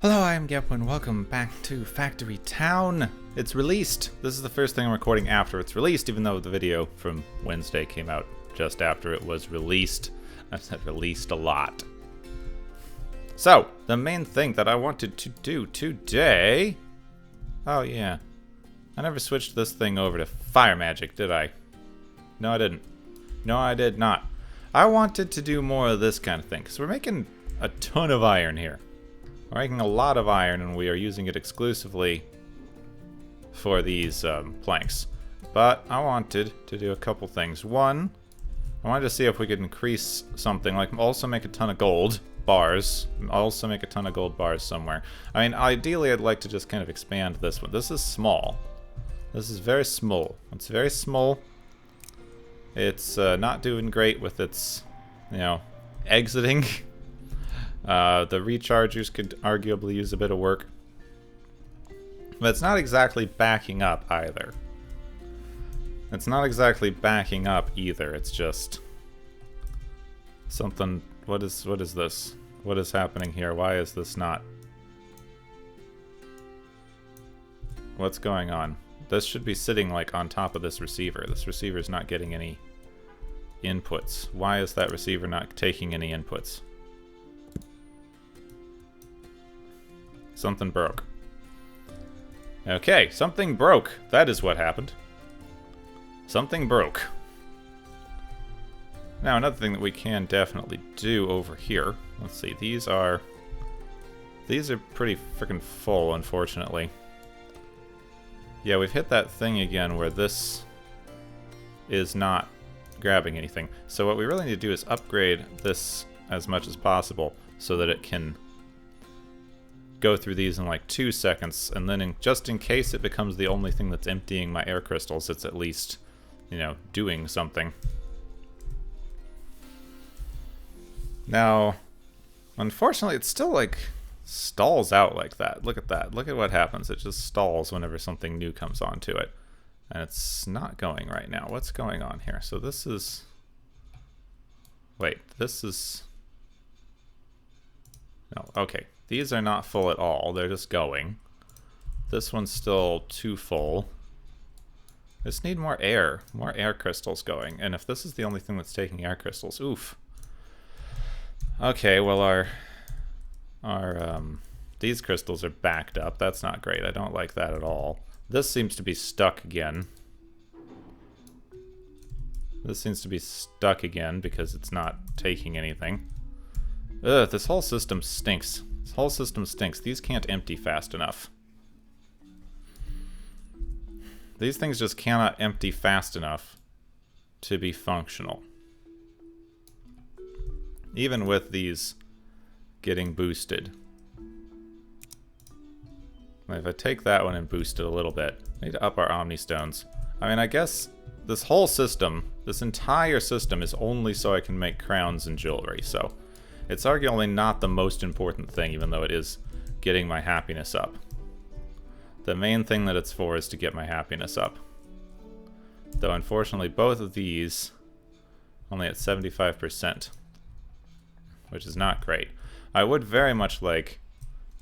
Hello, I am Gepwin. Welcome back to Factory Town. It's released. This is the first thing I'm recording after it's released, even though the video from Wednesday came out just after it was released. I've said released a lot. So, the main thing that I wanted to do today... Oh, yeah. I never switched this thing over to fire magic, did I? No, I didn't. No, I did not. I wanted to do more of this kind of thing, because we're making a ton of iron here. We're making a lot of iron, and we are using it exclusively for these planks. But I wanted to do a couple things. One, I wanted to see if we could increase something, like also make a ton of gold bars. Also make a ton of gold bars somewhere. I mean, ideally, I'd like to just kind of expand this one. This is small. This is very small. It's very small. It's not doing great with its, exiting. The rechargers could arguably use a bit of work. But it's not exactly backing up either. It's not exactly backing up either. It's just something. What is this? What is happening here? Why is this not? What's going on? This should be sitting like on top of this receiver. This receiver is not getting any inputs. Why is that receiver not taking any inputs? Something broke. Okay, something broke. That is what happened. Something broke. Now, another thing that we can definitely do over here. Let's see, these are pretty freaking full, unfortunately. Yeah, we've hit that thing again where this is not grabbing anything. So what we really need to do is upgrade this as much as possible so that it can go through these in like 2 seconds, and then just in case it becomes the only thing that's emptying my air crystals, it's at least, doing something. Now, unfortunately, it still like stalls out like that. Look at that. Look at what happens. It just stalls whenever something new comes onto it. And it's not going right now. What's going on here? So this is... Wait, this is... No, okay. These are not full at all. They're just going. This one's still too full. Just need more air crystals going. And if this is the only thing that's taking air crystals, oof. Okay, well our these crystals are backed up. That's not great. I don't like that at all. This seems to be stuck again. This seems to be stuck again because it's not taking anything. Ugh, this whole system stinks. This whole system stinks. These can't empty fast enough. These things just cannot empty fast enough to be functional. Even with these getting boosted. If I take that one and boost it a little bit, I need to up our Omni Stones. I mean, I guess this whole system, this entire system is only so I can make crowns and jewelry, so it's arguably not the most important thing, even though it is getting my happiness up. The main thing that it's for is to get my happiness up. Though, unfortunately, both of these only at 75%, which is not great. I would very much like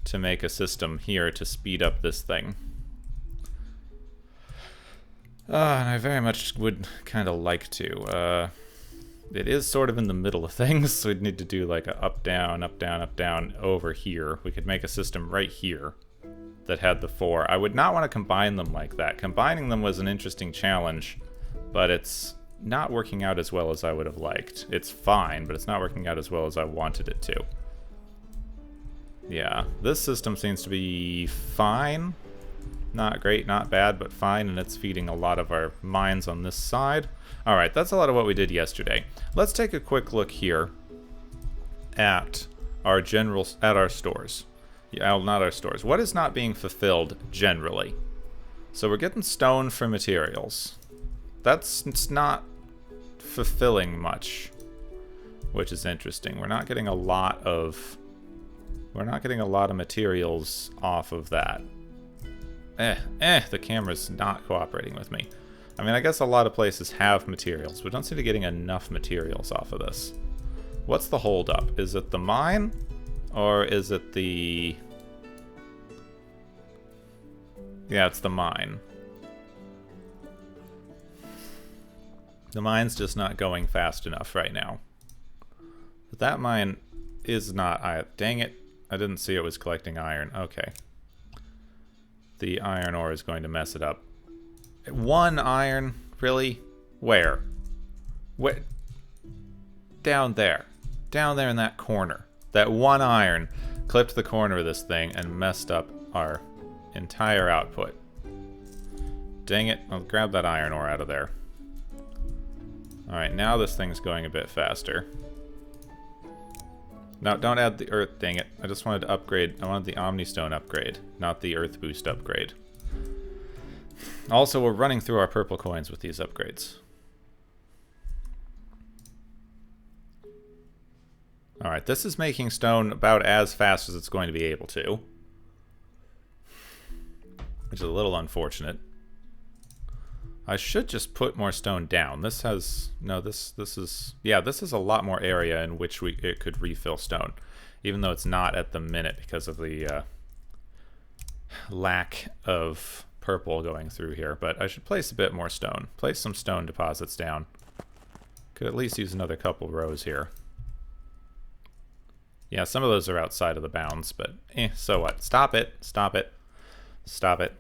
to make a system here to speed up this thing. And I very much would kind of like to. It is sort of in the middle of things, so we'd need to do like a up, down, up, down, up, down over here. We could make a system right here that had the 4. I would not want to combine them like that. Combining them was an interesting challenge, but it's not working out as well as I would have liked. It's fine, but it's not working out as well as I wanted it to. Yeah, this system seems to be fine. Not great, not bad, but fine, and it's feeding a lot of our mines on this side. Alright, that's a lot of what we did yesterday. Let's take a quick look here at our stores. Yeah, not our stores. What is not being fulfilled generally? So we're getting stone for materials. It's not fulfilling much, which is interesting. We're not getting a lot of materials off of that. The camera's not cooperating with me. I mean, I guess a lot of places have materials, but don't seem to be getting enough materials off of this. What's the holdup? Is it the mine? Or is it the Yeah, it's the mine. The mine's just not going fast enough right now. But that mine is not... Dang it. I didn't see it was collecting iron. Okay. The iron ore is going to mess it up. 1 iron? Really? Where? Where? Down there. Down there in that corner. That 1 iron clipped the corner of this thing and messed up our entire output. Dang it. I'll grab that iron ore out of there. Alright, now this thing's going a bit faster. No, don't add the earth. Dang it. I just wanted to upgrade. I wanted the Omnistone upgrade, not the earth boost upgrade. Also, we're running through our purple coins with these upgrades. Alright, this is making stone about as fast as it's going to be able to. Which is a little unfortunate. I should just put more stone down. This has... No, this is... Yeah, this is a lot more area in which it could refill stone. Even though it's not at the minute because of the lack of purple going through here. But I should place a bit more stone. Place some stone deposits down. Could at least use another couple rows here. Yeah, some of those are outside of the bounds, but so what? Stop it. Stop it. Stop it.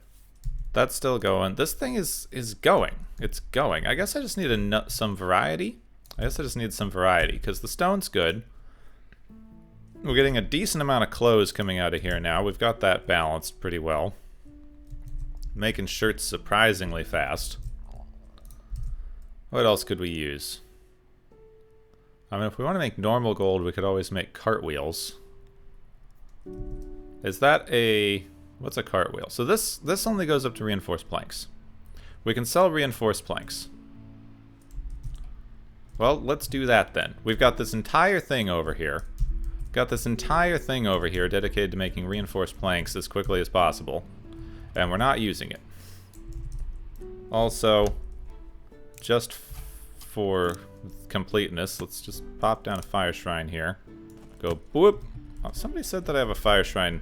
That's still going. This thing is going. It's going. I guess I just need some variety. Because the stone's good. We're getting a decent amount of clothes coming out of here now. We've got that balanced pretty well. Making shirts surprisingly fast. What else could we use? I mean, if we want to make normal gold, we could always make cartwheels. Is that a... What's a cartwheel? So this only goes up to reinforced planks. We can sell reinforced planks. Well, let's do that then. We've got this entire thing over here. Dedicated to making reinforced planks as quickly as possible. And we're not using it. Also, just for completeness, let's just pop down a fire shrine here. Go boop. Oh, somebody said that I have a fire shrine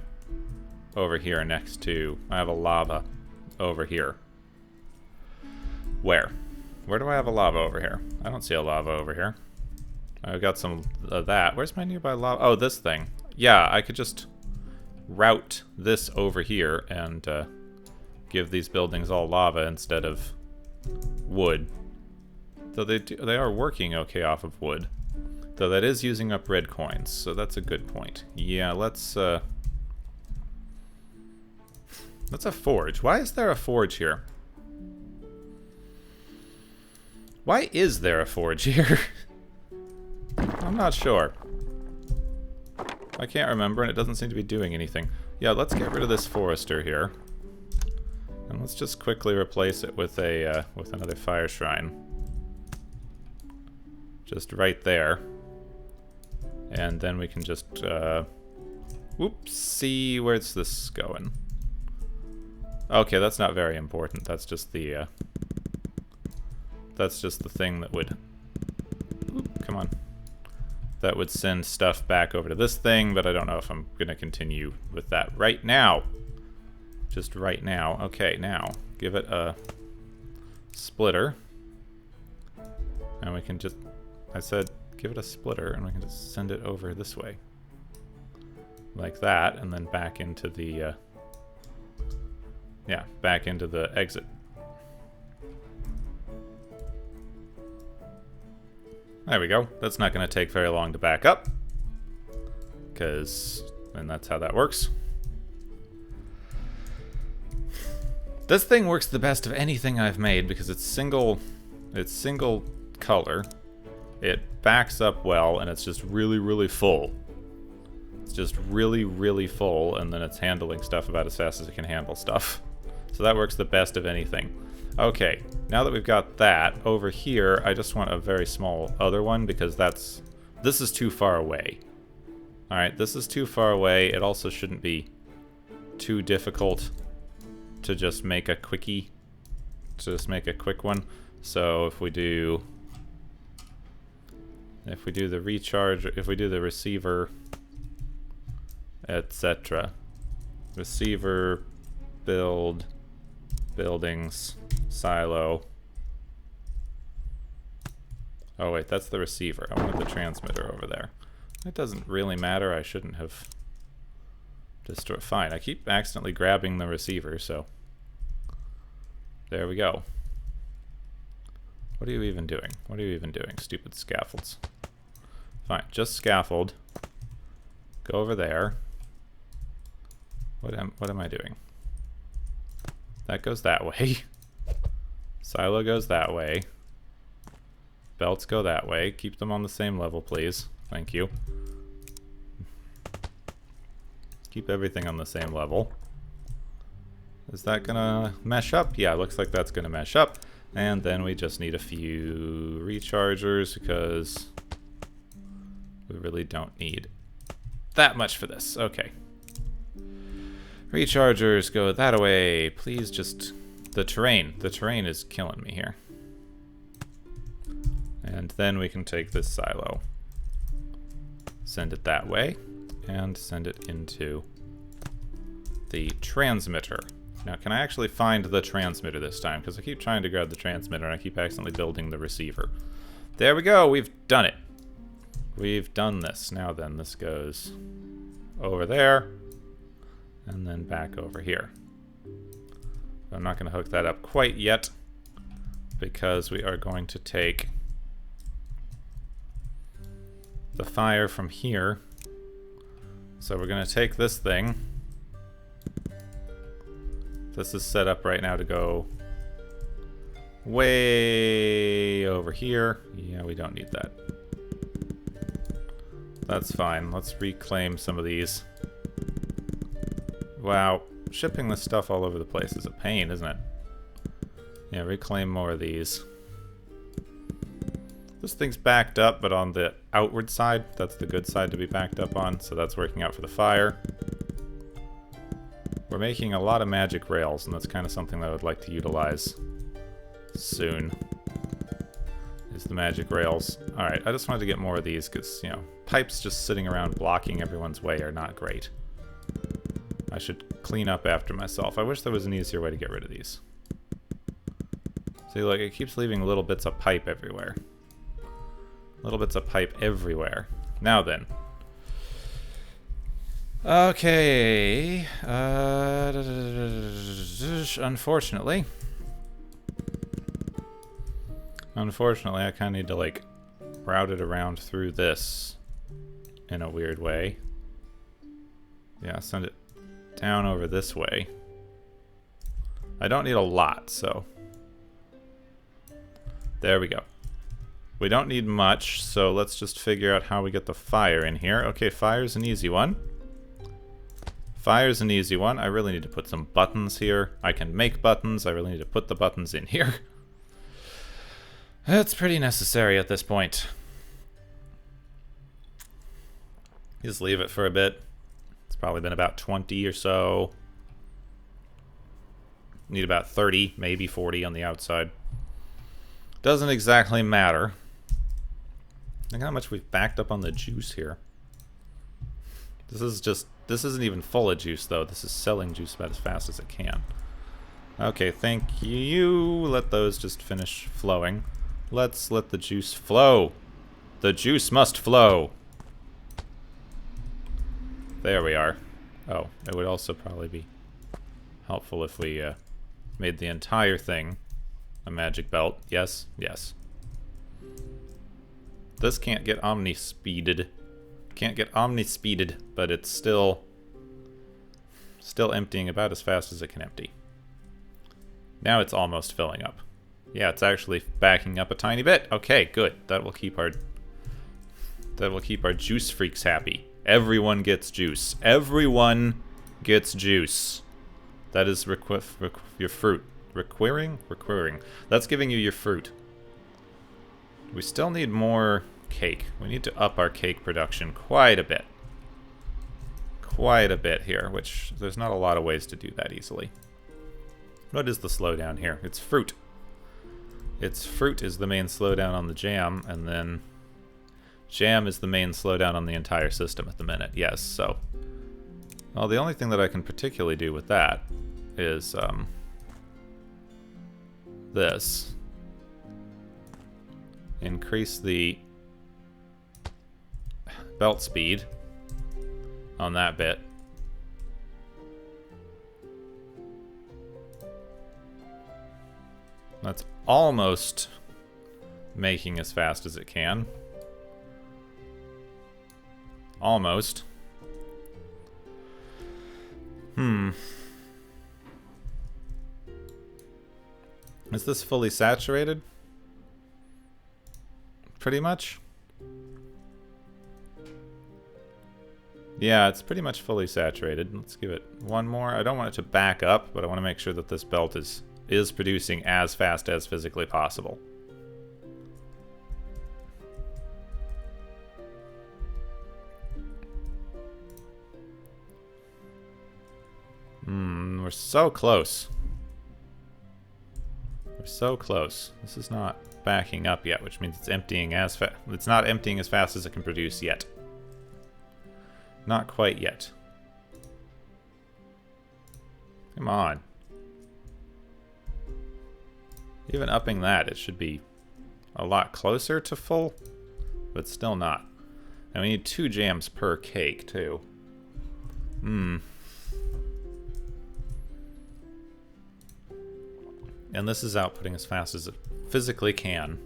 over here next to... I have a lava over here. Where? Where do I have a lava over here? I don't see a lava over here. I've got some of that. Where's my nearby lava? Oh, this thing. Yeah, I could just route this over here and give these buildings all lava instead of wood. Though they are working okay off of wood. Though that is using up red coins, so that's a good point. Yeah, let's a forge. Why is there a forge here? Why is there a forge here? I'm not sure. I can't remember, and it doesn't seem to be doing anything. Yeah, let's get rid of this forester here. And let's just quickly replace it with a with another fire shrine. Just right there. And then we can just see where's this going. Okay, that's not very important. That's just the thing that would... Oop, come on. That would send stuff back over to this thing, but I don't know if I'm going to continue with that right now. Just right now. Okay, now, give it a splitter. And we can just... I said, give it a splitter, and we can just send it over this way. Like that, and then back into the... yeah, back into the exit. There we go. That's not going to take very long to back up. And that's how that works. This thing works the best of anything I've made because it's single color. It backs up well, and it's just really, really full. It's just really, really full, and then it's handling stuff about as fast as it can handle stuff. So that works the best of anything. Okay, now that we've got that, over here, I just want a very small other one because this is too far away. Alright, this is too far away. It also shouldn't be too difficult to just make a quickie. To just make a quick one. So if we do the recharge, if we do the receiver, etc. Receiver, build, Buildings, silo. Oh wait, that's the receiver. I wanted the transmitter over there. It doesn't really matter. I shouldn't have destroyed. Fine, I keep accidentally grabbing the receiver, so there we go. What are you even doing? What are you even doing? Stupid scaffolds. Fine, just scaffold. Go over there. What am I doing? That goes that way. Silo goes that way. Belts go that way. Keep them on the same level, please. Thank you. Keep everything on the same level. Is that gonna mesh up? Yeah, looks like that's gonna mesh up. And then we just need a few rechargers because we really don't need that much for this. Okay. Rechargers go that away. Please just... The terrain. The terrain is killing me here. And then we can take this silo. Send it that way. And send it into the transmitter. Now, can I actually find the transmitter this time? Because I keep trying to grab the transmitter and I keep accidentally building the receiver. There we go. We've done it. We've done this. Now then, this goes over there. And then back over here. I'm not going to hook that up quite yet. Because we are going to take the fire from here. So we're going to take this thing. This is set up right now to go way over here. Yeah, we don't need that. That's fine. Let's reclaim some of these. Wow, shipping this stuff all over the place is a pain, isn't it? Yeah, reclaim more of these. This thing's backed up, but on the outward side. That's the good side to be backed up on, so that's working out for the fire. We're making a lot of magic rails, and that's kind of something that I would like to utilize soon. Is the magic rails. Alright, I just wanted to get more of these, because, you know, pipes just sitting around blocking everyone's way are not great. I should clean up after myself. I wish there was an easier way to get rid of these. See, like, it keeps leaving little bits of pipe everywhere. Little bits of pipe everywhere. Now then. Okay. Unfortunately, I kind of need to, like, route it around through this in a weird way. Yeah, send it down over this way. I don't need a lot, so there we go. We don't need much, so let's just figure out how we get the fire in here. Okay, fire's an easy one. Fire's an easy one. I really need to put some buttons here. I can make buttons. I really need to put the buttons in here. That's pretty necessary at this point. Just leave it for a bit. It's probably been about 20 or so. Need about 30, maybe 40 on the outside. Doesn't exactly matter. Look how much we've backed up on the juice here. This isn't even full of juice, though. This is selling juice about as fast as it can. Okay, thank you. Let those just finish flowing. Let's let the juice flow. The juice must flow. There we are. Oh, it would also probably be helpful if we made the entire thing a magic belt. Yes, yes. This can't get omni-speeded. Can't get omni-speeded, but it's still emptying about as fast as it can empty. Now it's almost filling up. Yeah, it's actually backing up a tiny bit. Okay, good. That will keep our juice freaks happy. Everyone gets juice. Everyone gets juice. That is your fruit. Requiring. That's giving you your fruit. We still need more cake. We need to up our cake production quite a bit. Quite a bit here, which there's not a lot of ways to do that easily. What is the slowdown here? It's fruit. It's fruit is the main slowdown on the jam, and then jam is the main slowdown on the entire system at the minute. Yes, so. Well, the only thing that I can particularly do with that is this. Increase the belt speed on that bit. That's almost making as fast as it can. Almost. Is this fully saturated? Pretty much? Yeah, it's pretty much fully saturated. Let's give it one more. I don't want it to back up, but I want to make sure that this belt is producing as fast as physically possible. We're so close. We're so close. This is not backing up yet, which means it's emptying as fast. It's not emptying as fast as it can produce yet. Not quite yet. Come on. Even upping that, it should be a lot closer to full, but still not. And we need 2 jams per cake, too. And this is outputting as fast as it physically can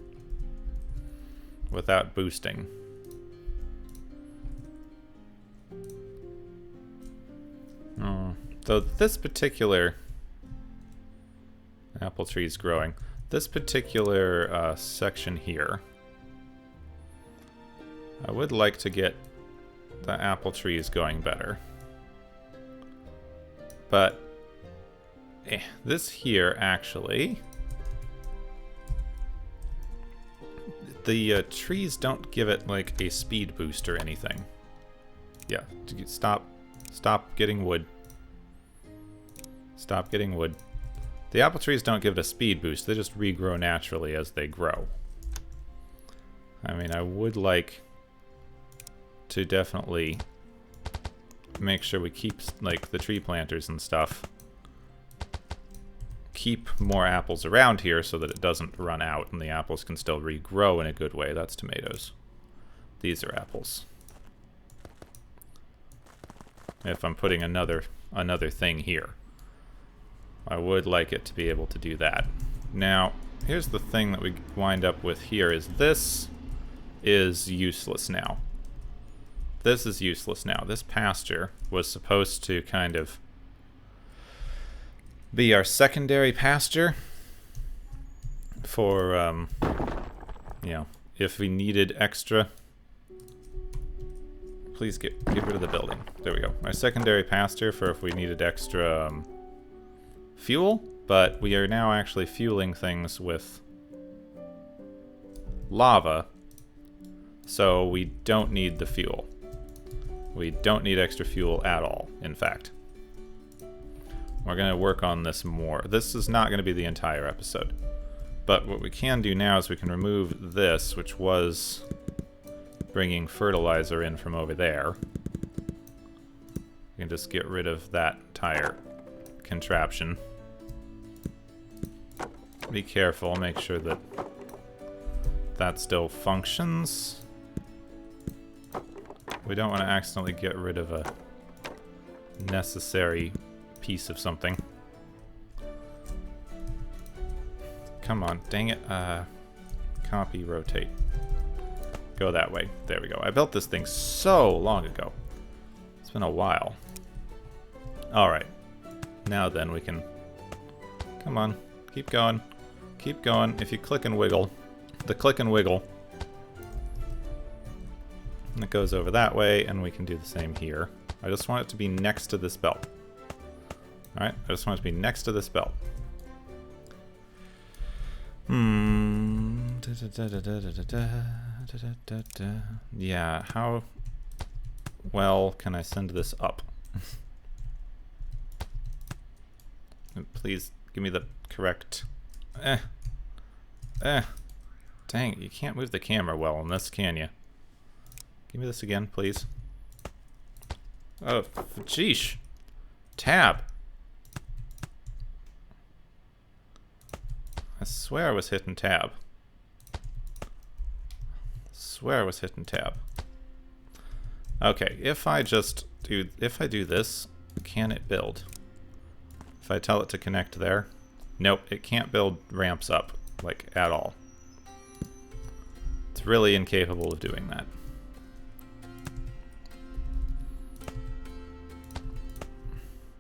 without boosting. So this particular apple tree is growing. This particular section here, I would like to get the apple trees going better. But this here, actually, the trees don't give it like a speed boost or anything. Yeah, stop getting wood. Stop getting wood. The apple trees don't give it a speed boost, they just regrow naturally as they grow. I mean, I would like to definitely make sure we keep, like, the tree planters and stuff. Keep more apples around here so that it doesn't run out and the apples can still regrow in a good way. That's tomatoes. These are apples. If I'm putting another thing here, I would like it to be able to do that. Now, here's the thing that we wind up with here is this is useless now. This is useless now. This pasture was supposed to kind of be our secondary pasture for, you know, if we needed extra. Please get rid of the building. There we go. Our secondary pasture for if we needed extra fuel, but we are now actually fueling things with lava, so we don't need the fuel. We don't need extra fuel at all, in fact. We're going to work on this more. This is not going to be the entire episode. But what we can do now is we can remove this, which was bringing fertilizer in from over there. We can just get rid of that entire contraption. Be careful, make sure that that still functions. We don't want to accidentally get rid of a necessary piece of something. Come on, dang it. Copy, rotate. Go that way. There we go. I built this thing so long ago. It's been a while. Alright. Now then, we can... Come on. Keep going. Keep going. If you click and wiggle, the click and wiggle, and it goes over that way, and we can do the same here. I just want it to be next to this belt. Alright, I just want it to be next to this belt. Yeah, how well can I send this up? Please give me the correct... Dang it, you can't move the camera well on this, can you? Give me this again, please. Oh, sheesh. Tab. I swear I was hitting tab. Swear I was hitting tab. Okay, if I do this, can it build? If I tell it to connect there, nope, it can't build ramps up, like, at all. It's really incapable of doing that.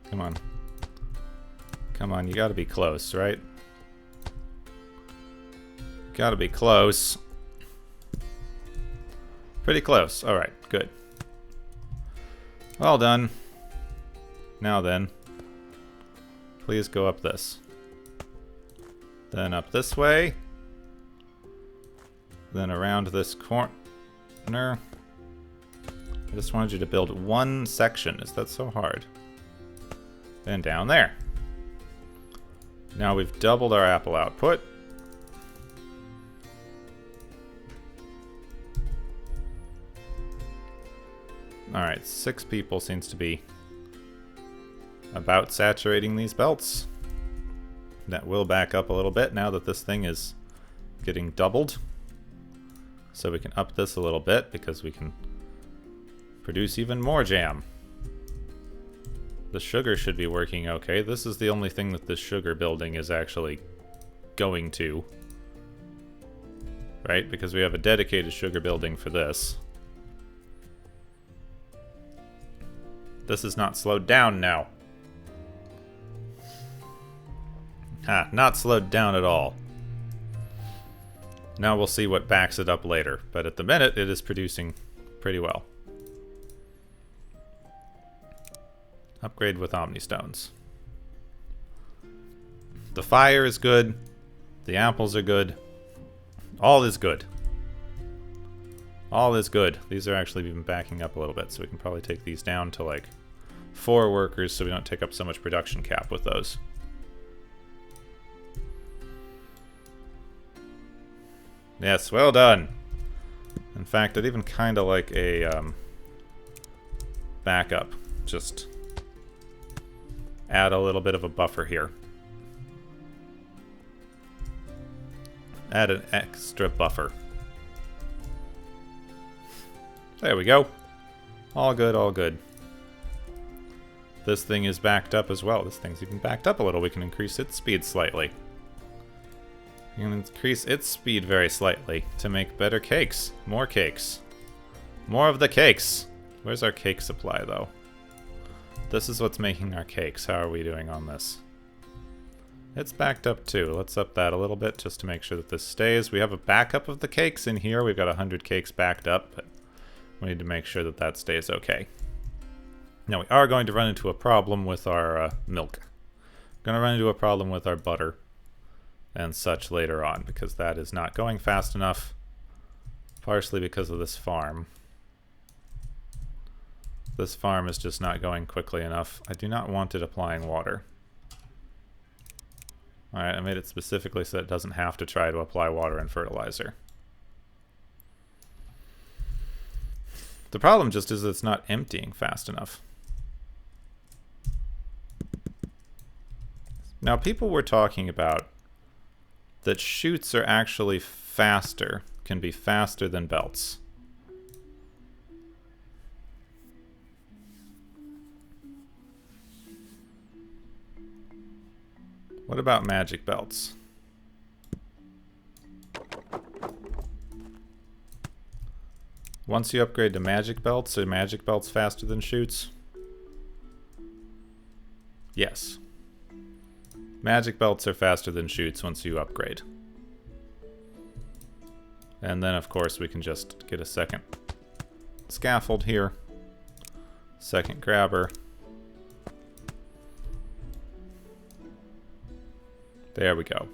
Come on. Come on, you gotta be close, right? Gotta be close. Pretty close. Alright, good. Well done. Now then. Please go up this. Then up this way. Then around this corner. I just wanted you to build one section. Is that so hard? Then down there. Now we've doubled our apple output. Alright, 6 people seems to be about saturating these belts. That will back up a little bit now that this thing is getting doubled. So we can up this a little bit because we can produce even more jam. The sugar should be working okay. This is the only thing that this sugar building is actually going to. Right? Because we have a dedicated sugar building for this. This is not slowed down now. Ha, not slowed down at all. Now we'll see what backs it up later, but at the minute it is producing pretty well. Upgrade with Omni Stones. The fire is good. The apples are good. All is good. All is good. These are actually even backing up a little bit, so we can probably take these down to like 4 workers so we don't take up so much production cap with those. Yes, well done. In fact, I'd even kind of like a backup. Just add a little bit of a buffer here. Add an extra buffer. There we go. All good, all good. This thing is backed up as well. This thing's even backed up a little. We can increase its speed slightly. We can increase its speed very slightly to make better cakes. More cakes. More of the cakes. Where's our cake supply, though? This is what's making our cakes. How are we doing on this? It's backed up too. Let's up that a little bit just to make sure that this stays. We have a backup of the cakes in here. We've got 100 cakes backed up, but we need to make sure that that stays okay. Now we are going to run into a problem with our milk. Going to run into a problem with our butter and such later on because that is not going fast enough, partially because of this farm. This farm is just not going quickly enough. I do not want it applying water. Alright, I made it specifically so it doesn't have to try to apply water and fertilizer. The problem just is that it's not emptying fast enough. Now, people were talking about that chutes are actually faster, can be faster than belts. What about magic belts? Once you upgrade to magic belts, are magic belts faster than chutes? Yes. Magic belts are faster than chutes once you upgrade. And then, of course, we can just get a second scaffold here. Second grabber. There we go.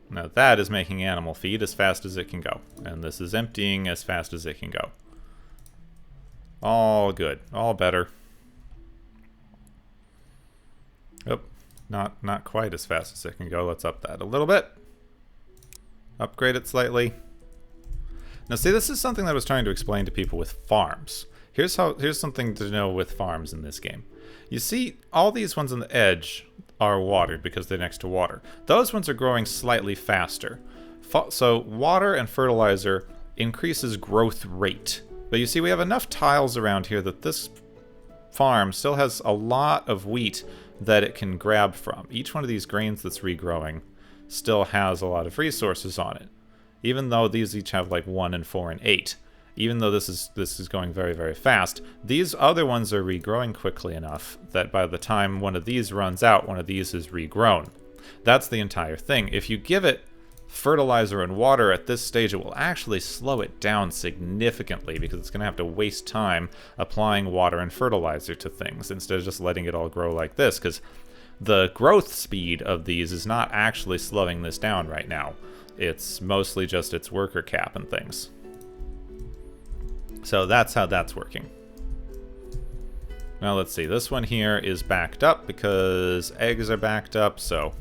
Now that is making animal feed as fast as it can go. And this is emptying as fast as it can go. All good. All better. Oh, not quite as fast as it can go. Let's up that a little bit. Upgrade it slightly. Now see, this is something that I was trying to explain to people with farms. Here's something to know with farms in this game. You see all these ones on the edge, are watered because they're next to water. Those ones are growing slightly faster. So water and fertilizer increases growth rate. But you see, we have enough tiles around here that this farm still has a lot of wheat that it can grab from. Each one of these grains that's regrowing still has a lot of resources on it. Even though these each have like 1 and 4 and 8. Even though this is going very, very fast, these other ones are regrowing quickly enough that by the time one of these runs out, one of these is regrown. That's the entire thing. If you give it fertilizer and water at this stage, it will actually slow it down significantly because it's going to have to waste time applying water and fertilizer to things instead of just letting it all grow like this, because the growth speed of these is not actually slowing this down right now. It's mostly just its worker cap and things. So that's how that's working. Now let's see, this one here is backed up because eggs are backed up, so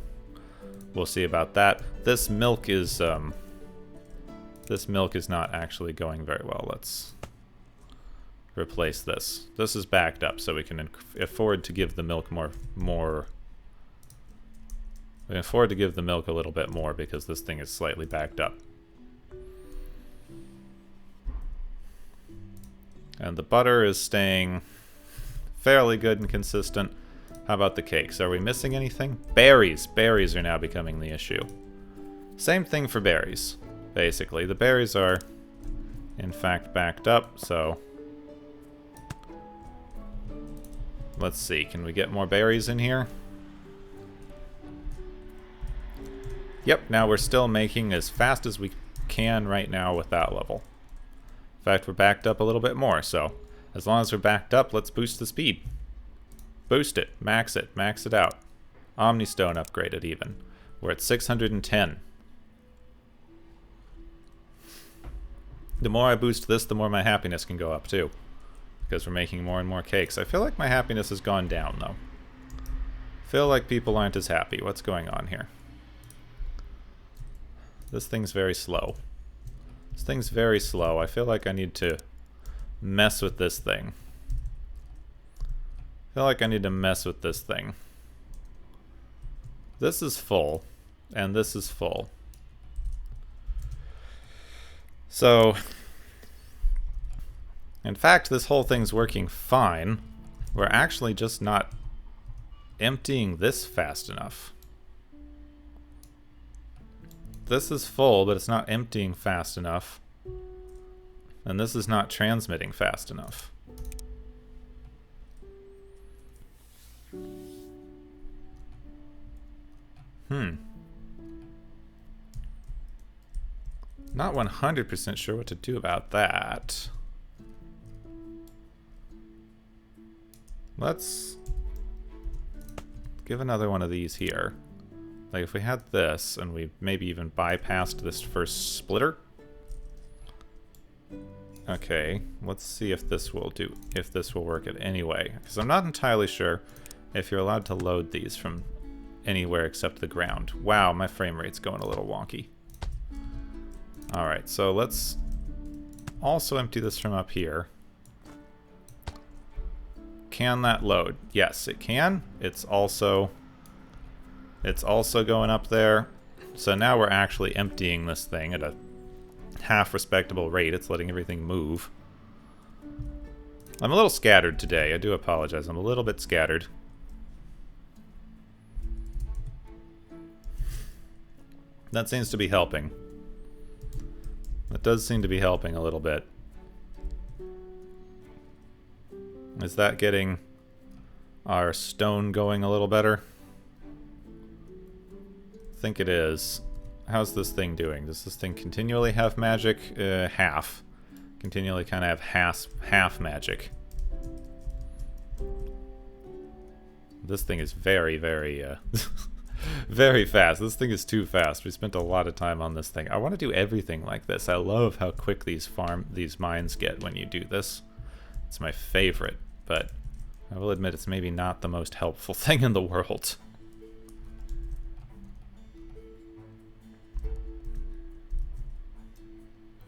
we'll see about that. This milk is not actually going very well. Let's replace this. This is backed up, so we can afford to give the milk more. We can afford to give the milk a little bit more because this thing is slightly backed up. And the butter is staying fairly good and consistent. How about the cakes? Are we missing anything? Berries. Berries are now becoming the issue. Same thing for berries, basically. The berries are, in fact, backed up, so... Let's see, can we get more berries in here? Yep, now we're still making as fast as we can right now with that level. In fact, we're backed up a little bit more, so as long as we're backed up, let's boost the speed. Boost it, max it out. Omnistone upgraded even. We're at 610. The more I boost this, the more my happiness can go up too. Because we're making more and more cakes. I feel like my happiness has gone down though. I feel like people aren't as happy. What's going on here? This thing's very slow. This thing's very slow. I feel like I need to mess with this thing. I feel like I need to mess with this thing. This is full, and this is full. So, in fact, this whole thing's working fine. We're actually just not emptying this fast enough. This is full, but it's not emptying fast enough. And this is not transmitting fast enough. Not 100% sure what to do about that. Let's give another one of these here. Like if we had this and we maybe even bypassed this first splitter. Okay, let's see if this will work it anyway. Because I'm not entirely sure if you're allowed to load these from anywhere except the ground. Wow, my frame rate's going a little wonky. Alright, so let's also empty this from up here. Can that load? Yes, it can. It's also going up there. So now we're actually emptying this thing at a half respectable rate. It's letting everything move. I'm a little scattered today. I do apologize. I'm a little bit scattered. That seems to be helping. That does seem to be helping a little bit. Is that getting our stone going a little better? I think it is. How's this thing doing? Does this thing continually have magic? Half. Continually kind of have half magic. This thing is very, very, very fast. This thing is too fast. We spent a lot of time on this thing. I want to do everything like this. I love how quick these mines get when you do this. It's my favorite, but I will admit it's maybe not the most helpful thing in the world.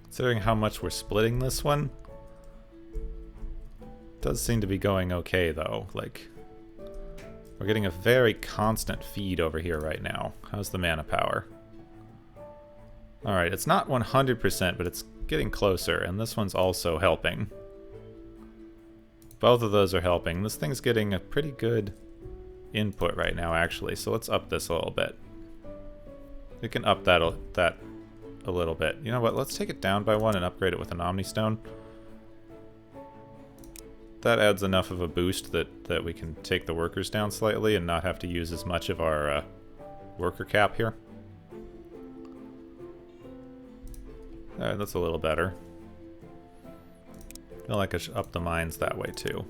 Considering how much we're splitting this one, it does seem to be going okay though. Like, We're getting a very constant feed over here right now. How's the mana power? Alright, it's not 100%, but it's getting closer, and this one's also helping. Both of those are helping. This thing's getting a pretty good input right now, actually, so let's up this a little bit. We can up that a little bit. You know what, let's take it down by one and upgrade it with an Omnistone. That adds enough of a boost that we can take the workers down slightly and not have to use as much of our worker cap here. Alright, that's a little better. I feel like I should up the mines that way too.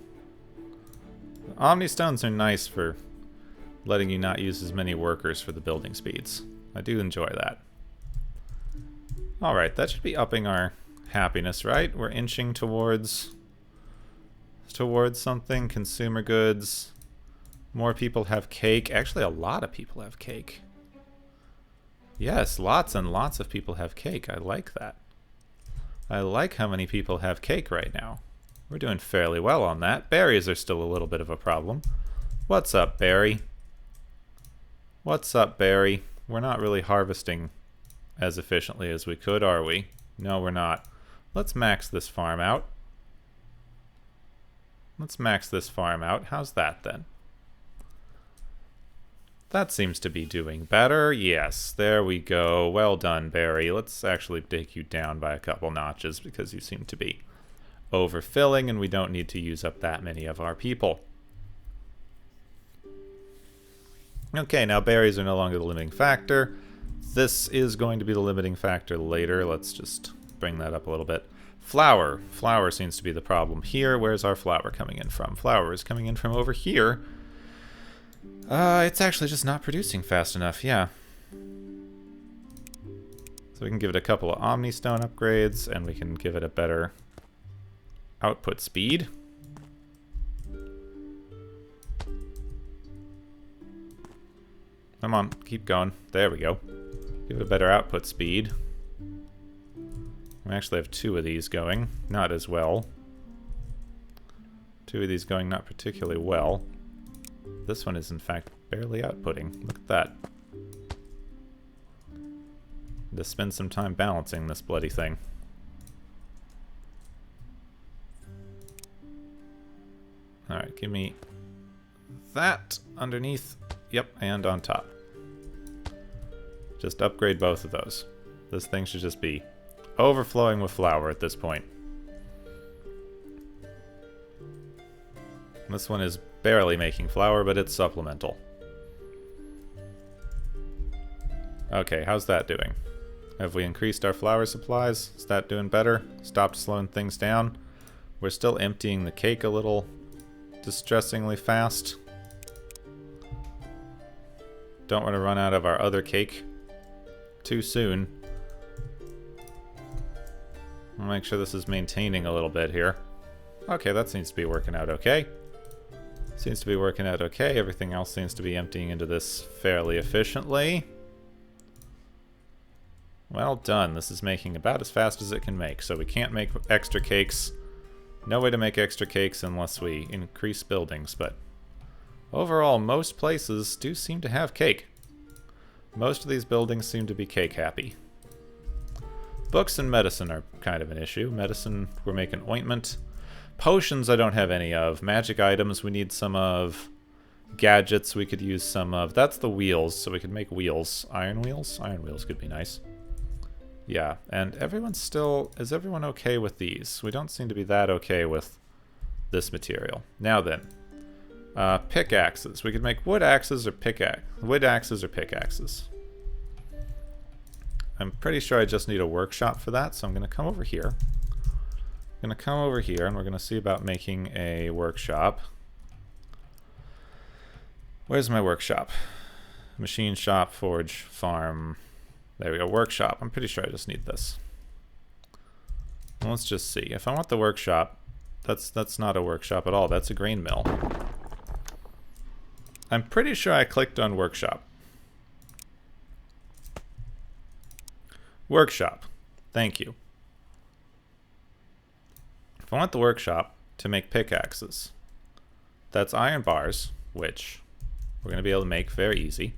The Omnistones are nice for letting you not use as many workers for the building speeds. I do enjoy that. Alright, that should be upping our happiness, right? We're inching towards something. Consumer goods. More people have cake. Actually, a lot of people have cake. Yes, lots and lots of people have cake. I like that. I like how many people have cake right now. We're doing fairly well on that. Berries are still a little bit of a problem. What's up, Barry? What's up, Barry? We're not really harvesting as efficiently as we could, are we? No, we're not. Let's max this farm out. Let's max this farm out. How's that then? That seems to be doing better. Yes, there we go. Well done, Barry. Let's actually take you down by a couple notches because you seem to be overfilling and we don't need to use up that many of our people. Okay, now berries are no longer the limiting factor. This is going to be the limiting factor later. Let's just bring that up a little bit. Flour. Flour seems to be the problem here. Where's our flour coming in from? Flour is coming in from over here. It's actually just not producing fast enough, yeah. So we can give it a couple of Omnistone upgrades, and we can give it a better output speed. Come on, keep going. There we go. Give it a better output speed. We actually have two of these going, not as well. Two of these going not particularly well. This one is in fact barely outputting. Look at that. To spend some time balancing this bloody thing. Alright, give me that underneath. Yep, and on top. Just upgrade both of those. This thing should just be overflowing with flour at this point. This one is barely making flour, but it's supplemental. Okay, how's that doing? Have we increased our flour supplies? Is that doing better? Stopped slowing things down? We're still emptying the cake a little distressingly fast. Don't want to run out of our other cake too soon. I'll make sure this is maintaining a little bit here. Okay, that seems to be working out okay. Seems to be working out okay. Everything else seems to be emptying into this fairly efficiently. Well done. This is making about as fast as it can make, so we can't make extra cakes. No way to make extra cakes unless we increase buildings, but overall, most places do seem to have cake. Most of these buildings seem to be cake happy. Books and medicine are kind of an issue. Medicine, we're making ointment. Potions I don't have any of. Magic items we need some of. Gadgets we could use some of. That's the wheels, so we could make wheels. Iron wheels? Iron wheels could be nice. Yeah, and everyone's still... Is everyone okay with these? We don't seem to be that okay with this material. Now then. Pickaxes. We could make wood axes or pickaxes. I'm pretty sure I just need a workshop for that, so I'm going to come over here. I'm going to come over here, and we're going to see about making a workshop. Where's my workshop? Machine shop, forge, farm. There we go, workshop. I'm pretty sure I just need this. Well, let's just see. If I want the workshop, that's not a workshop at all. That's a grain mill. I'm pretty sure I clicked on workshop. Workshop. Thank you. If I want the workshop to make pickaxes, that's iron bars, which we're going to be able to make very easy.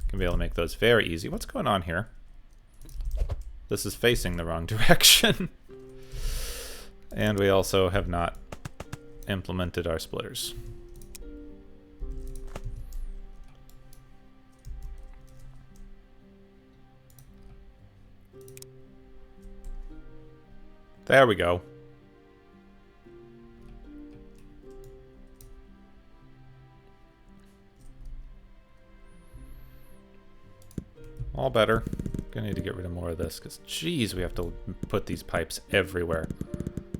Going to be able to make those very easy. What's going on here? This is facing the wrong direction. And we also have not implemented our splitters. There we go. All better. Gonna need to get rid of more of this, because, geez, we have to put these pipes everywhere.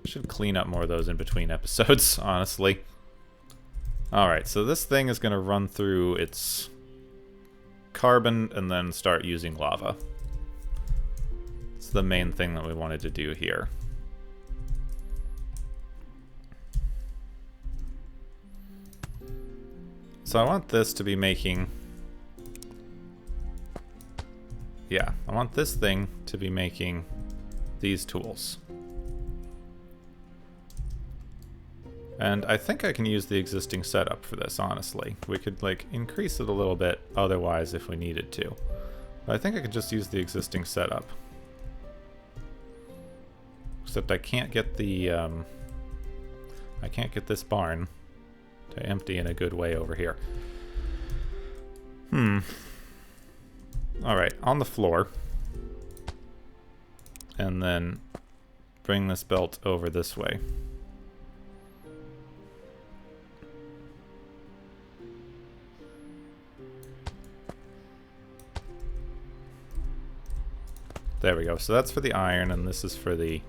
Should clean up more of those in between episodes, honestly. Alright, so this thing is gonna run through its carbon and then start using lava. It's the main thing that we wanted to do here. So I want this to be making... Yeah, I want this thing to be making these tools. And I think I can use the existing setup for this, honestly. We could, like, increase it a little bit otherwise if we needed to. But I think I could just use the existing setup. Except I can't get the, I can't get this barn to empty in a good way over here. Alright, on the floor. And then bring this belt over this way. There we go. So that's for the iron, and this is for the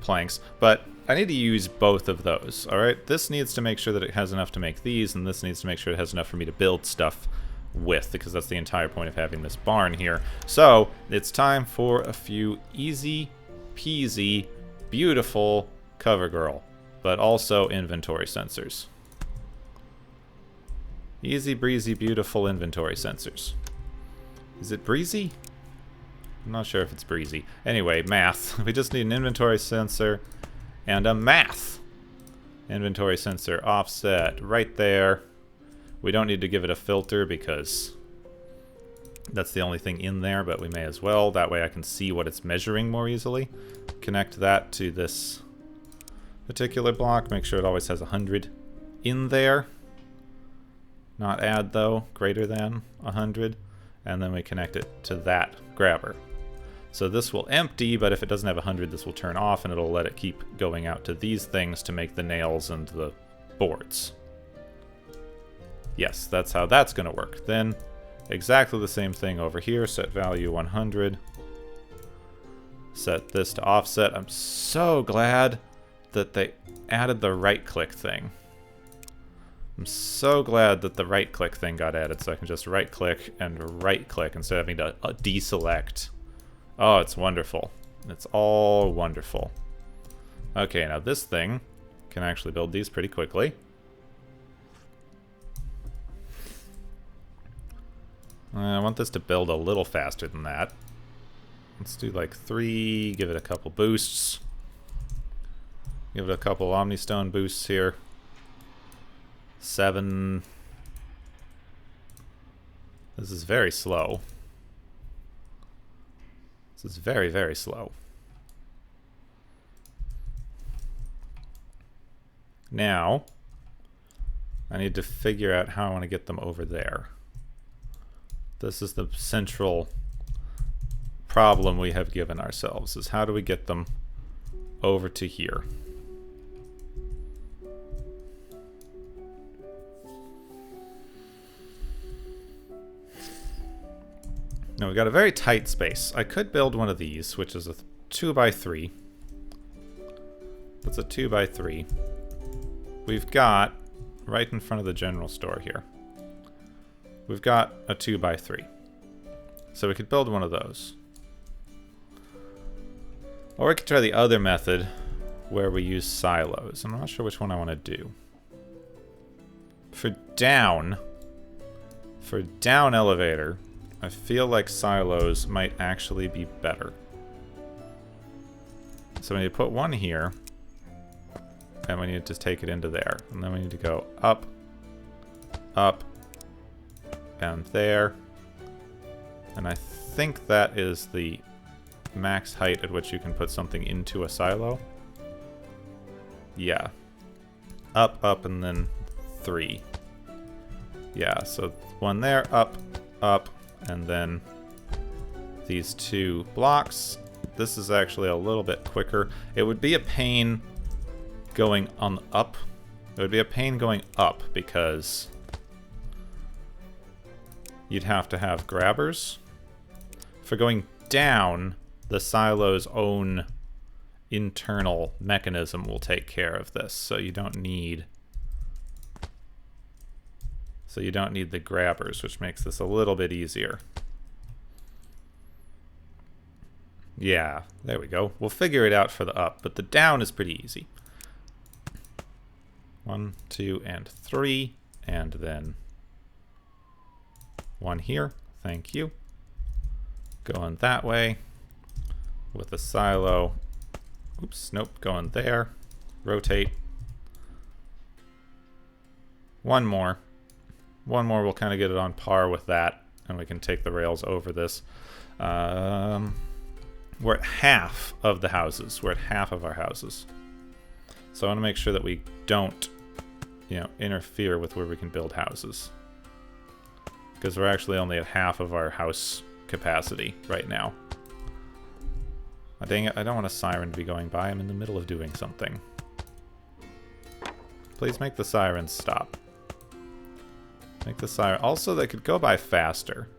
planks. But I need to use both of those, alright? This needs to make sure that it has enough to make these, and this needs to make sure it has enough for me to build stuff with, because that's the entire point of having this barn here. So, it's time for a few easy peasy, beautiful cover girl, but also inventory sensors. Easy breezy, beautiful inventory sensors. Is it breezy? I'm not sure if it's breezy. Anyway, math. We just need an inventory sensor and a math inventory sensor offset right there. We don't need to give it a filter because that's the only thing in there, but we may as well. That way I can see what it's measuring more easily. Connect that to this particular block. Make sure it always has 100 in there. Not add, though. Greater than 100. And then we connect it to that grabber. So this will empty, but if it doesn't have 100, this will turn off, and it'll let it keep going out to these things to make the nails and the boards. Yes, that's how that's going to work. Then, exactly the same thing over here. Set value 100. Set this to offset. I'm so glad that they added the right-click thing. I'm so glad that the right-click thing got added, so I can just right-click and right-click instead of having to deselect. Oh, it's wonderful. It's all wonderful. Okay, now this thing can actually build these pretty quickly. I want this to build a little faster than that. Let's do like 3, give it a couple boosts. Give it a couple Omnistone boosts here. 7. This is very slow. This is very, very slow. Now, I need to figure out how I want to get them over there. This is the central problem we have given ourselves, is how do we get them over to here? Now we've got a very tight space. I could build one of these, which is a 2x3. That's a 2x3. We've got, right in front of the general store here, we've got a 2x3. So we could build one of those. Or we could try the other method, where we use silos. I'm not sure which one I want to do. For down elevator, I feel like silos might actually be better. So when you put one here, and we need to take it into there. And then we need to go up, up, and there. And I think that is the max height at which you can put something into a silo. Yeah. Up, up, and then 3. Yeah, so 1 there, up, up, and then these 2 blocks. This is actually a little bit quicker. It would be a pain going on up. It would be a pain going up because you'd have to have grabbers. For going down, the silo's own internal mechanism will take care of this, so you don't need the grabbers, which makes this a little bit easier. Yeah, there we go. We'll figure it out for the up, but the down is pretty easy. 1, 2, and 3, and then 1 here. Thank you. Going that way with the silo. Oops, nope, going there. Rotate. 1 more. 1 more will kind of get it on par with that, and we can take the rails over this. We're at half of the houses. We're at half of our houses. So I want to make sure that we don't, interfere with where we can build houses. Because we're actually only at half of our house capacity right now. Oh, dang it, I don't want a siren to be going by. I'm in the middle of doing something. Please make the sirens stop. Make the siren... Also, they could go by faster.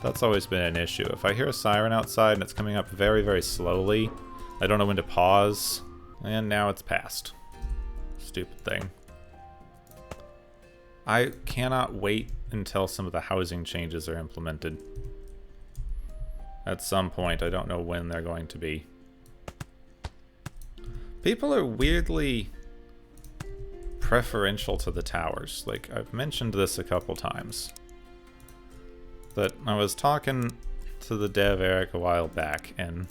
That's always been an issue. If I hear a siren outside and it's coming up very, very slowly, I don't know when to pause. And now it's passed. Stupid thing. I cannot wait until some of the housing changes are implemented. At some point, I don't know when they're going to be. People are weirdly preferential to the towers. Like, I've mentioned this a couple times. That I was talking to the dev Eric a while back, and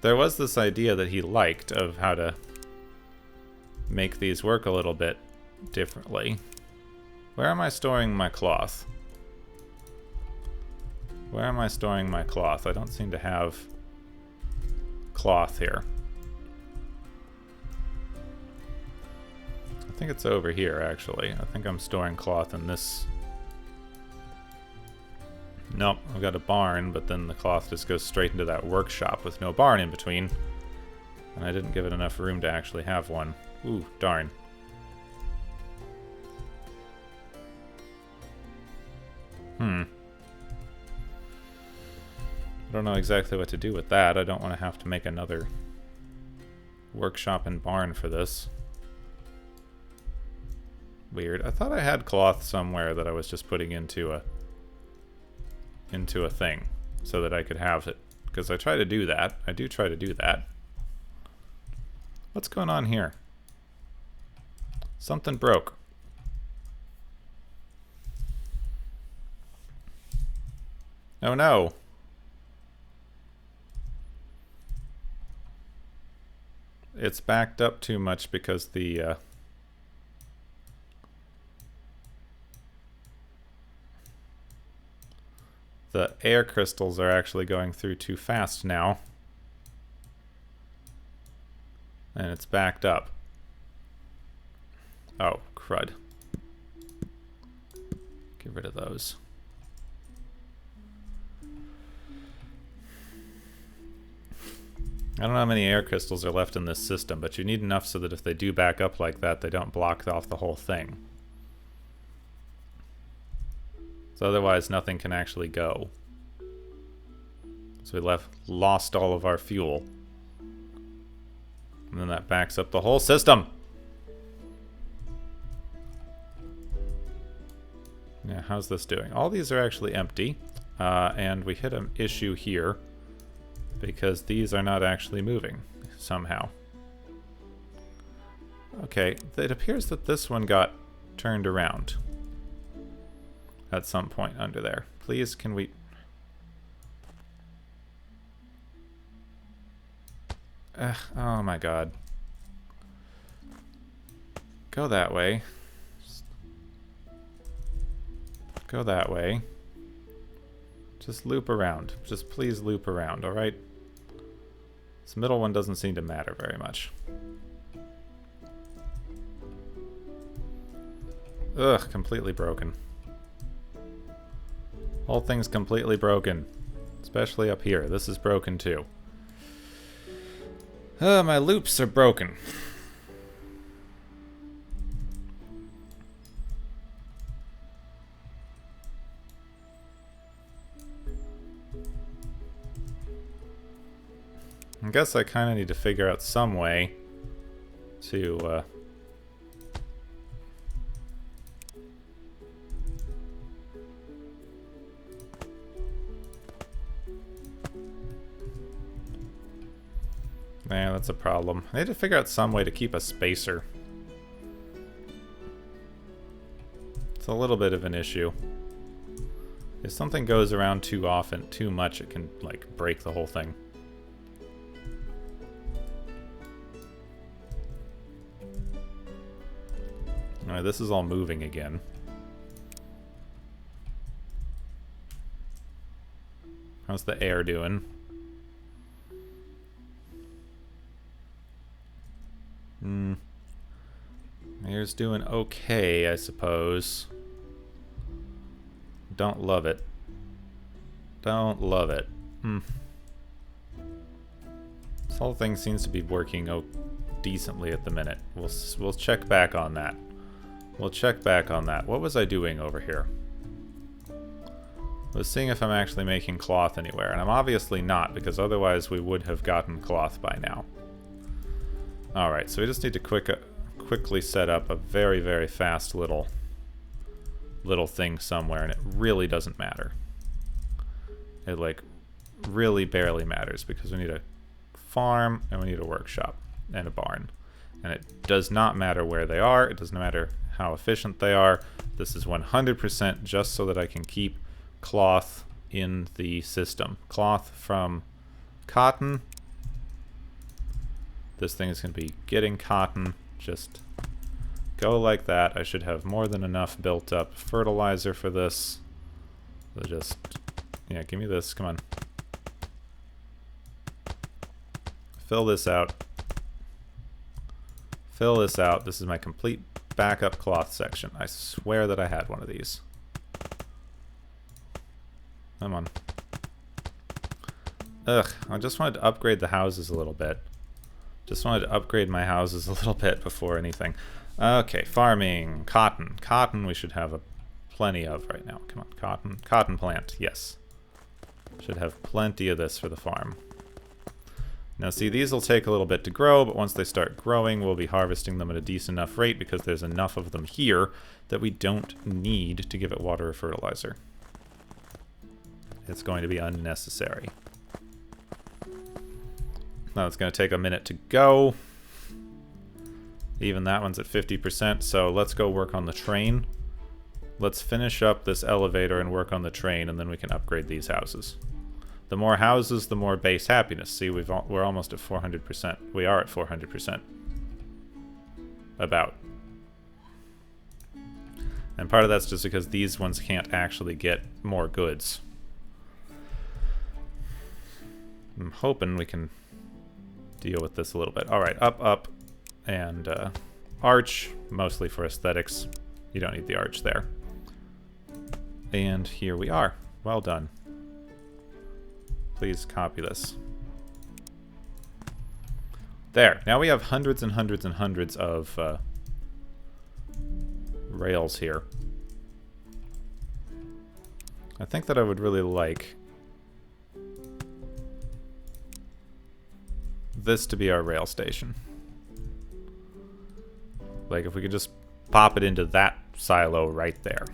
there was this idea that he liked of how to make these work a little bit differently. Where am I storing my cloth? Where am I storing my cloth? I don't seem to have cloth here. I think it's over here, actually. I think I'm storing cloth in this. Nope, I've got a barn, but then the cloth just goes straight into that workshop with no barn in between. And I didn't give it enough room to actually have one. Ooh, darn. I don't know exactly what to do with that. I don't want to have to make another workshop and barn for this. Weird. I thought I had cloth somewhere that I was just putting into a thing so that I could have it. Because I try to do that. I do try to do that. What's going on here? Something broke. Oh no. It's backed up too much because the air crystals are actually going through too fast now. And it's backed up. Oh, crud. Get rid of those. I don't know how many air crystals are left in this system, but you need enough so that if they do back up like that, they don't block off the whole thing. So otherwise, nothing can actually go. So we lost all of our fuel. And then that backs up the whole system. Yeah, how's this doing? All these are actually empty. And we hit an issue here because these are not actually moving somehow. Okay, it appears that this one got turned around at some point under there. Please, can we... oh my god. go that way. Just go that way. Just loop around. Just please loop around, alright? This middle one doesn't seem to matter very much. Ugh, completely broken. Whole thing's completely broken. Especially up here. This is broken too. My loops are broken. I guess I kind of need to figure out some way to yeah, that's a problem. I need to figure out some way to keep a spacer. It's a little bit of an issue. If something goes around too often, too much, it can, like, break the whole thing. Alright, this is all moving again. How's the air doing? Air's doing okay, I suppose. Don't love it. Don't love it. This whole thing seems to be working decently at the minute. We'll check back on that. We'll check back on that. What was I doing over here? I was seeing if I'm actually making cloth anywhere, and I'm obviously not, because otherwise we would have gotten cloth by now. Alright, so we just need to quickly set up a very, very fast little thing somewhere, and it really doesn't matter. It, like, really barely matters, because we need a farm, and we need a workshop, and a barn. And it does not matter where they are, it doesn't matter how efficient they are. This is 100% just so that I can keep cloth in the system. Cloth from cotton. This thing is going to be getting cotton. Just go like that. I should have more than enough built up fertilizer for this. So just, yeah, give me this. Come on. Fill this out. Fill this out. This is my complete backup cloth section. I swear that I had one of these. Come on. Ugh, I just wanted to upgrade the houses a little bit. Just wanted to upgrade my houses a little bit before anything. Okay, farming. Cotton. Cotton we should have plenty of right now. Come on, cotton. Cotton plant, yes. Should have plenty of this for the farm. Now see, these will take a little bit to grow, but once they start growing, we'll be harvesting them at a decent enough rate because there's enough of them here that we don't need to give it water or fertilizer. It's going to be unnecessary. Now it's going to take a minute to go. Even that one's at 50%, so let's go work on the train. Let's finish up this elevator and work on the train, and then we can upgrade these houses. The more houses, the more base happiness. See, we're almost at 400%. We are at 400%. About. And part of that's just because these ones can't actually get more goods. I'm hoping we can deal with this a little bit. Alright, up, and arch, mostly for aesthetics. You don't need the arch there. And here we are. Well done. Please copy this. There. Now we have hundreds and hundreds and hundreds of rails here. I think that I would really like this to be our rail station. Like, if we could just pop it into that silo right there.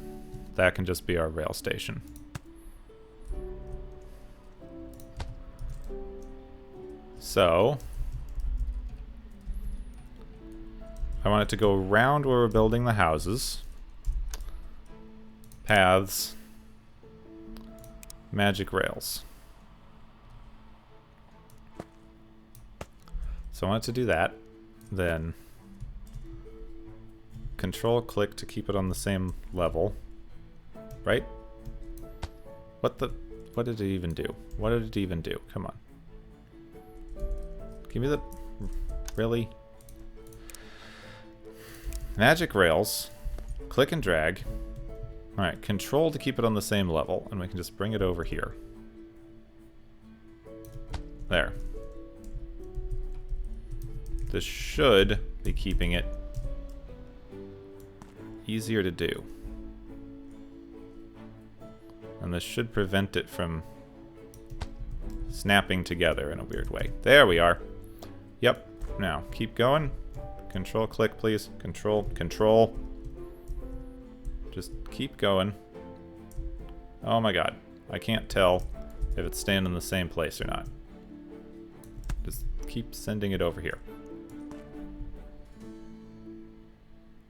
That can just be our rail station. So, I want it to go around where we're building the houses. Paths. Magic rails. So I want it to do that. Then control click to keep it on the same level. Right? What did it even do? What did it even do? Come on. Give me the... Really? Magic rails. Click and drag. Alright, control to keep it on the same level, and we can just bring it over here. There. This should be keeping it easier to do. And this should prevent it from snapping together in a weird way. There we are. Yep. Now, keep going. Control click, please. Control. Just keep going. Oh my god. I can't tell if it's staying in the same place or not. Just keep sending it over here.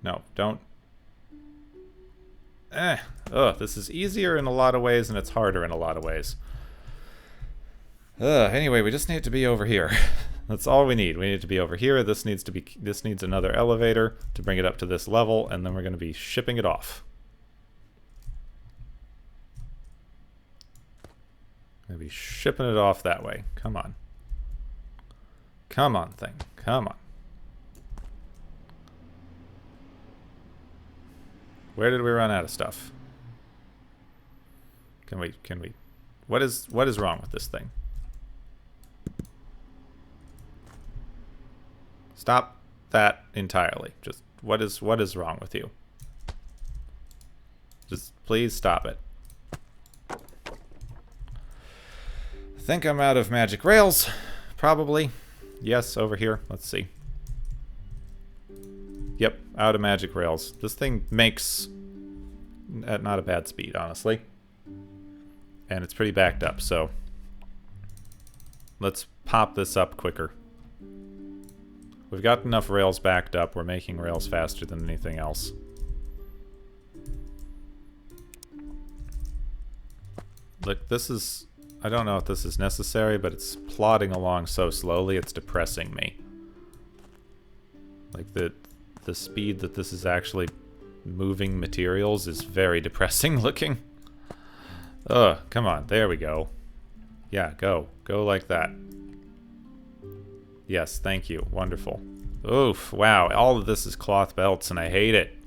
No, don't. This is easier in a lot of ways and it's harder in a lot of ways. Anyway, we just need it to be over here. That's all we need. We need it to be over here. This needs another elevator to bring it up to this level, and then we're going to be shipping it off. Going to be shipping it off that way. Come on. Come on, thing. Come on. Where did we run out of stuff? Can we what is wrong with this thing? Stop that entirely. Just what is wrong with you? Just please stop it. I think I'm out of magic rails. Probably. Yes, over here. Let's see. Yep, out of magic rails. This thing makes at not a bad speed, honestly. And it's pretty backed up, so let's pop this up quicker. We've got enough rails backed up. We're making rails faster than anything else. Look, this is... I don't know if this is necessary, but it's plodding along so slowly, it's depressing me. Like, the speed that this is actually moving materials is very depressing looking. Ugh, come on, there we go. Yeah, go. Go like that. Yes, thank you. Wonderful. Oof, wow, all of this is cloth belts and I hate it.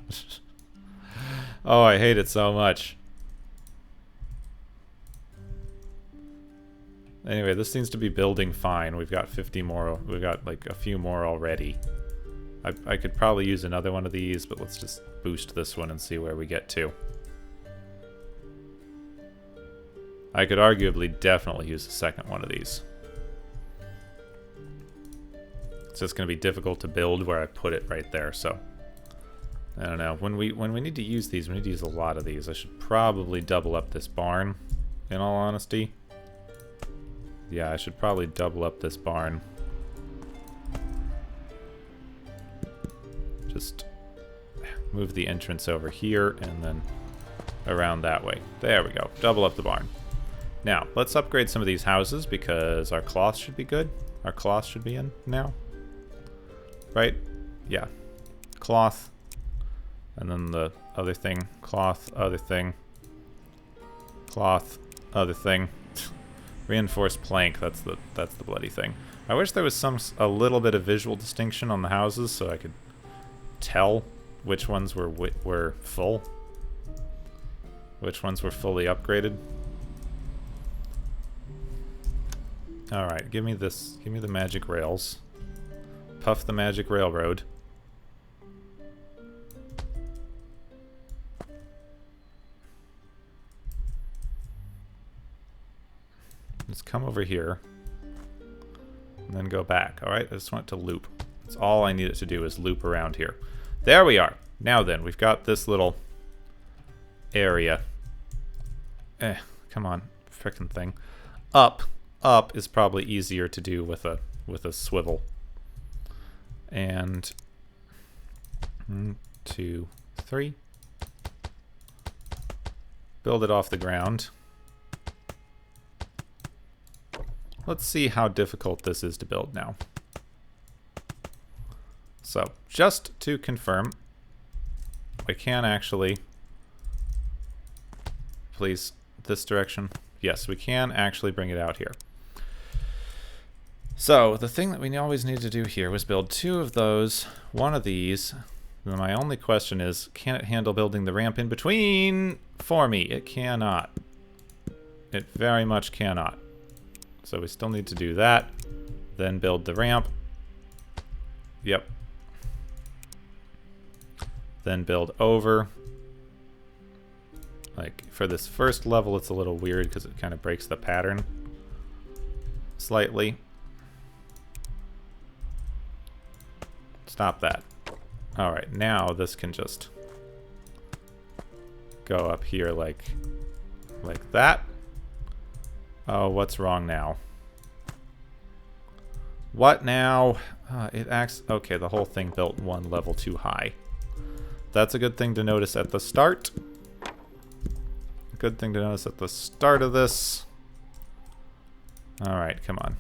Oh, I hate it so much. Anyway, this seems to be building fine. We've got 50 more. We've got like a few more already. I could probably use another one of these, but let's just boost this one and see where we get to. I could arguably definitely use a second one of these. It's just going to be difficult to build where I put it right there, so I don't know. When we need to use these, we need to use a lot of these. I should probably double up this barn, in all honesty. Yeah, I should probably double up this barn. Just move the entrance over here and then around that way. There we go. Double up the barn. Now, let's upgrade some of these houses because our cloth should be good. Our cloth should be in now. Right? Yeah. Cloth. And then the other thing. Cloth, other thing. Cloth, other thing. Reinforced plank, that's the bloody thing. I wish there was a little bit of visual distinction on the houses so I could tell which ones were full. Which ones were fully upgraded. Alright, give me this. Give me the magic rails. Puff the magic railroad. Let's come over here. And then go back. Alright, I just want it to loop. That's all I need it to do is loop around here. There we are. Now then, we've got this little area. Come on, frickin' thing. Up is probably easier to do with a swivel. And 1, 2, 3. Build it off the ground. Let's see how difficult this is to build now. So, just to confirm, we can actually... Please, this direction. Yes, we can actually bring it out here. So, the thing that we always need to do here was build 2 of those, 1 of these. And my only question is, can it handle building the ramp in between for me? It cannot. It very much cannot. So we still need to do that. Then build the ramp. Yep. Then build over. Like, for this first level, it's a little weird because it kind of breaks the pattern slightly. Stop that. Alright, now this can just go up here like that. Oh, what's wrong now? What now? It acts... Okay, the whole thing built 1 level too high. That's a good thing to notice at the start. Good thing to notice at the start of this. Alright, come on.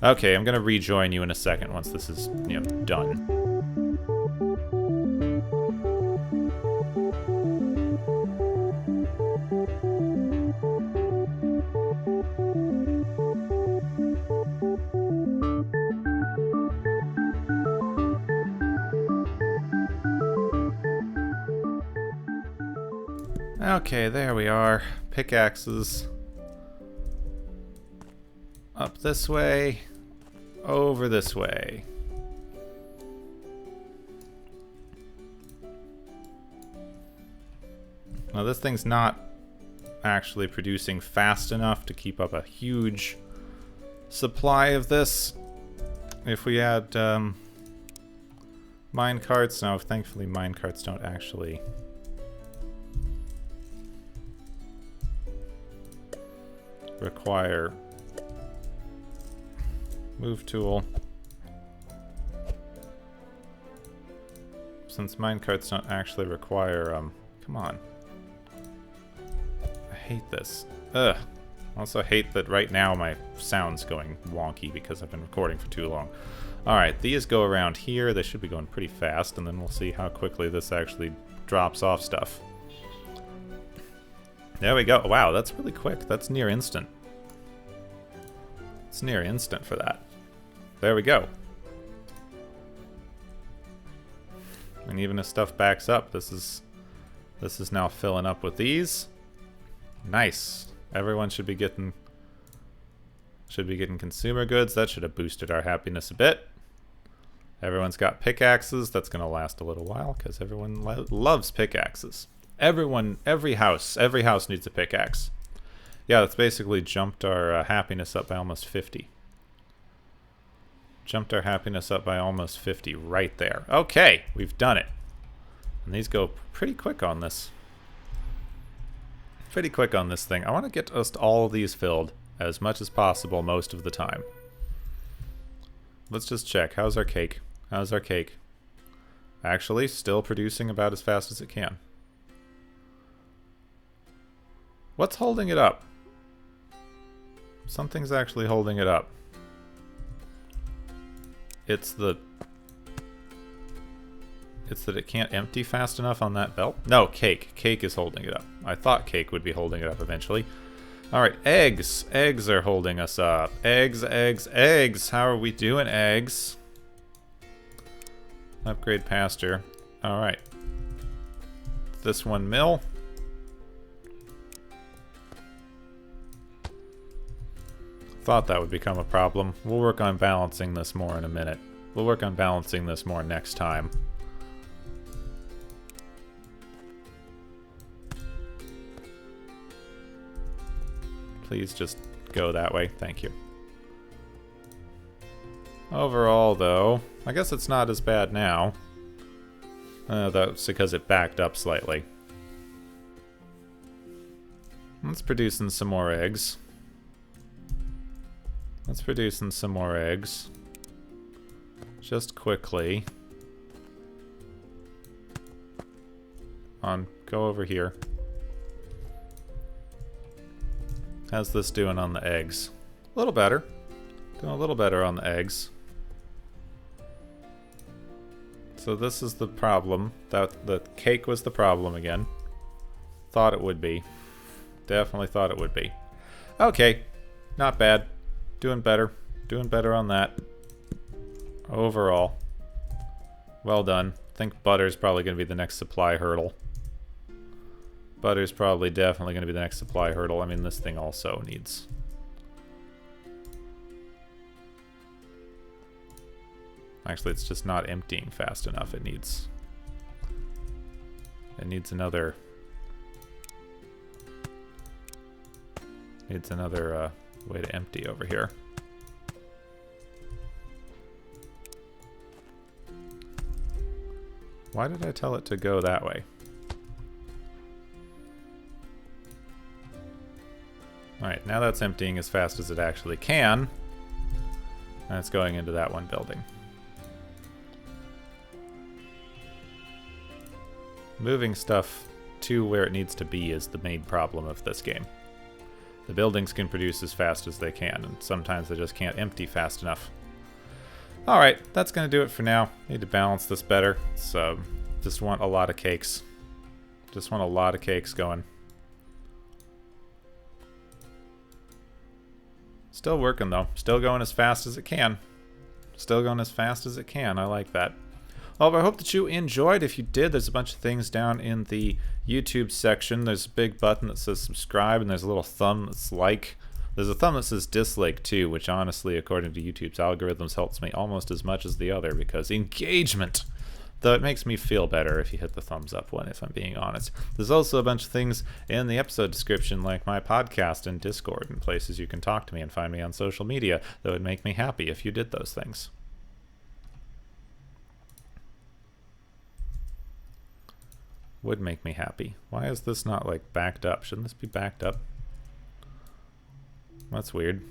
Okay, I'm gonna rejoin you in a second once this is, you know, done. Okay, there we are. Pickaxes. Up this way. Over this way. Now this thing's not actually producing fast enough to keep up a huge supply of this. If we had minecarts, now thankfully minecarts don't actually require move tool. Since minecarts don't actually require, come on. I hate this. Ugh. I also hate that right now my sound's going wonky because I've been recording for too long. Alright, these go around here. They should be going pretty fast, and then we'll see how quickly this actually drops off stuff. There we go. Wow, that's really quick. That's near instant. It's near instant for that. There we go. And even if stuff backs up, this is now filling up with these. Nice. Everyone should be getting consumer goods. That should have boosted our happiness a bit. Everyone's got pickaxes. That's going to last a little while because everyone loves pickaxes. Every house needs a pickaxe. Yeah, that's basically jumped our happiness up by almost 50. Jumped our happiness up by almost 50 right there. Okay, we've done it. And these go pretty quick on this. Pretty quick on this thing. I want to get us all of these filled as much as possible most of the time. Let's just check. How's our cake? How's our cake? Actually, still producing about as fast as it can. What's holding it up? Something's actually holding it up. It's that it can't empty fast enough on that belt? No, cake. Cake is holding it up. I thought cake would be holding it up eventually. Alright, eggs. Eggs are holding us up. Eggs, eggs, eggs. How are we doing, eggs? Upgrade pasture. Alright. This 1 mil. Thought that would become a problem. We'll work on balancing this more in a minute. We'll work on balancing this more next time. Please just go that way. Thank you. Overall, though, I guess it's not as bad now. That's because it backed up slightly. Let's produce some more eggs. Let's produce some more eggs. Just quickly. Go over here. How's this doing on the eggs? A little better. Doing a little better on the eggs. So this is the problem. That the cake was the problem again. Thought it would be. Definitely thought it would be. Okay. Not bad. Doing better. Doing better on that. Overall. Well done. I think butter's probably going to be the next supply hurdle. Butter's probably definitely going to be the next supply hurdle. I mean, this thing also needs... Actually, it's just not emptying fast enough. It needs another... Needs another way to empty over here. Why did I tell it to go that way? Alright, now that's emptying as fast as it actually can. And it's going into that one building. Moving stuff to where it needs to be is the main problem of this game. The buildings can produce as fast as they can, and sometimes they just can't empty fast enough. Alright, that's going to do it for now. Need to balance this better. So, just want a lot of cakes. Just want a lot of cakes going. Still working though. Still going as fast as it can. Still going as fast as it can. I like that. Well, I hope that you enjoyed. If you did, there's a bunch of things down in the YouTube section. There's a big button that says subscribe, and there's a little thumb that's like. There's a thumb that says dislike too, which honestly, according to YouTube's algorithms, helps me almost as much as the other, because engagement. Though it makes me feel better if you hit the thumbs up one, if I'm being honest. There's also a bunch of things in the episode description, like my podcast and Discord, and places you can talk to me and find me on social media. That would make me happy if you did those things. Would make me happy. Why is this not, like, backed up? Shouldn't this be backed up? That's weird.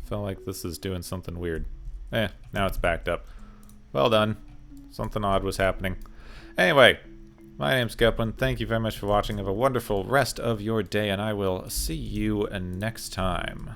Felt like this is doing something weird. Now it's backed up. Well done. Something odd was happening. Anyway, my name's Gepwin. Thank you very much for watching. Have a wonderful rest of your day, and I will see you next time.